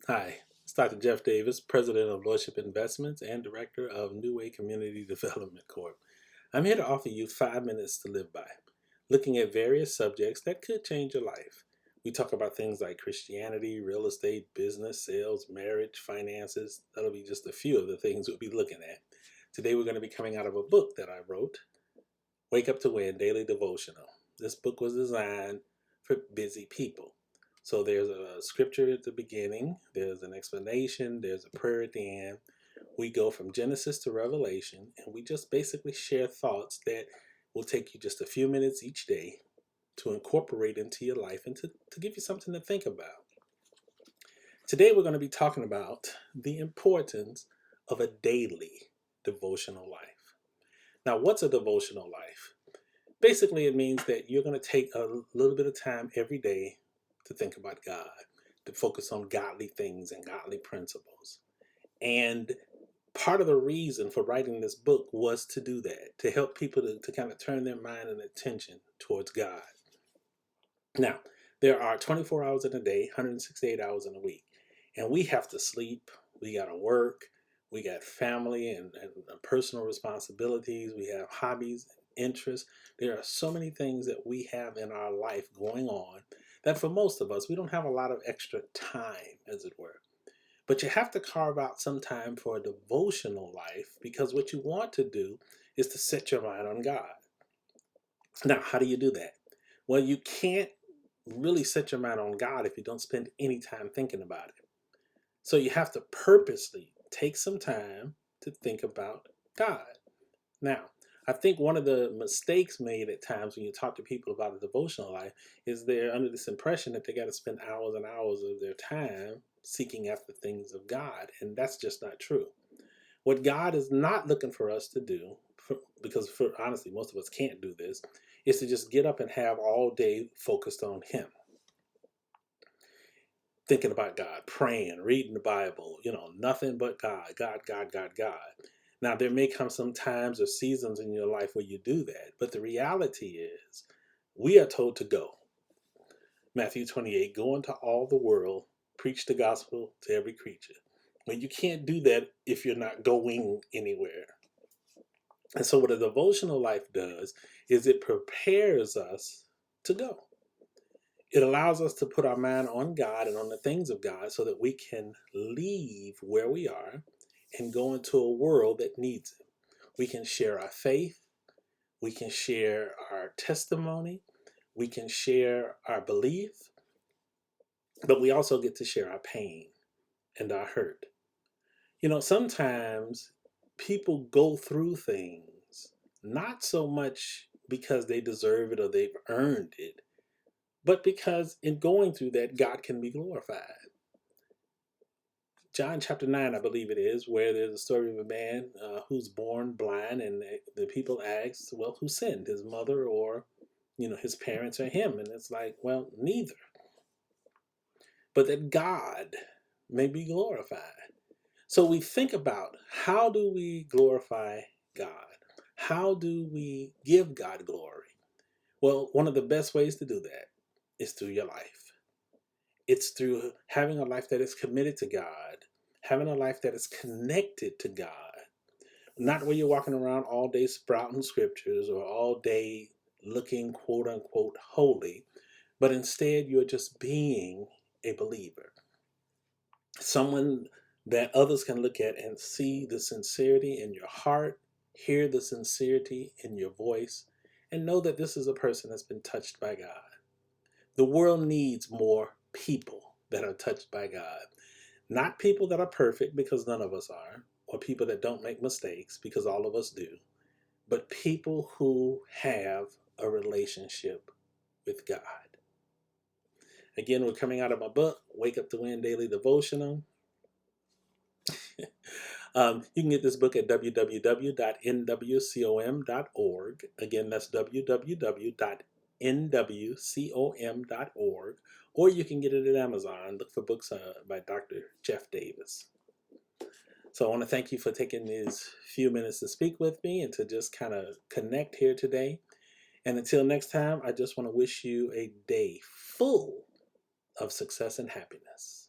Hi, it's Dr. Jeff Davis, President of Lordship Investments and Director of New Way Community Development Corp. I'm here to offer you 5 minutes to live by, looking at various subjects that could change your life. We talk about things like Christianity, real estate, business, sales, marriage, finances. That'll be just a few of the things we'll be looking at. Today we're going to be coming out of a book that I wrote, Wake Up to Win Daily Devotional. This book was designed for busy people. So there's a scripture at the beginning, there's an explanation, there's a prayer at the end. We go from Genesis to Revelation, and we just basically share thoughts that will take you just a few minutes each day to incorporate into your life and to give you something to think about. Today we're going to be talking about the importance of a daily devotional life. Now, what's a devotional life? Basically, it means that you're going to take a little bit of time every day to think about God, to focus on godly things and godly principles. And part of the reason for writing this book was to do that, to help people to kind of turn their mind and attention towards God. Now, there are 24 hours in a day, 168 hours in a week, and we have to sleep, we got to work, we got family and personal responsibilities, we have hobbies, interests. There are so many things that we have in our life going on that for most of us, we don't have a lot of extra time, as it were. But you have to carve out some time for a devotional life because what you want to do is to set your mind on God. Now, how do you do that? Well, you can't really set your mind on God if you don't spend any time thinking about it. So you have to purposely take some time to think about God. Now, I think one of the mistakes made at times when you talk to people about a devotional life is they're under this impression that they got to spend hours and hours of their time seeking after things of God, and that's just not true. What God is not looking for us to do, because honestly, most of us can't do this, is to just get up and have all day focused on Him, thinking about God, praying, reading the Bible, nothing but God, God, God, God, God. Now, there may come some times or seasons in your life where you do that, but the reality is we are told to go. Matthew 28, go into all the world, preach the gospel to every creature. Well, you can't do that if you're not going anywhere. And so what a devotional life does is it prepares us to go. It allows us to put our mind on God and on the things of God so that we can leave where we are and go into a world that needs it. We can share our faith. We can share our testimony. We can share our belief. But we also get to share our pain and our hurt. Sometimes people go through things not so much because they deserve it or they've earned it, but because in going through that, God can be glorified. John chapter 9, I believe it is, where there's a story of a man who's born blind, and the people ask, well, who sinned, his mother or, his parents or him? And it's like, well, neither. But that God may be glorified. So we think about, how do we glorify God? How do we give God glory? Well, one of the best ways to do that is through your life. It's through having a life that is committed to God, having a life that is connected to God. Not where you're walking around all day sprouting scriptures or all day looking quote unquote holy, but instead you're just being a believer. Someone that others can look at and see the sincerity in your heart, hear the sincerity in your voice, and know that this is a person that's been touched by God. The world needs more people that are touched by God. Not people that are perfect, because none of us are, or people that don't make mistakes, because all of us do, but people who have a relationship with God. Again, we're coming out of my book, Wake Up to Win Daily Devotional. You can get this book at www.nwcom.org. Again, that's www.nwcom.org. Or you can get it at Amazon. Look for books by Dr. Jeff Davis. So I want to thank you for taking these few minutes to speak with me and to just kind of connect here today. And until next time, I just want to wish you a day full of success and happiness.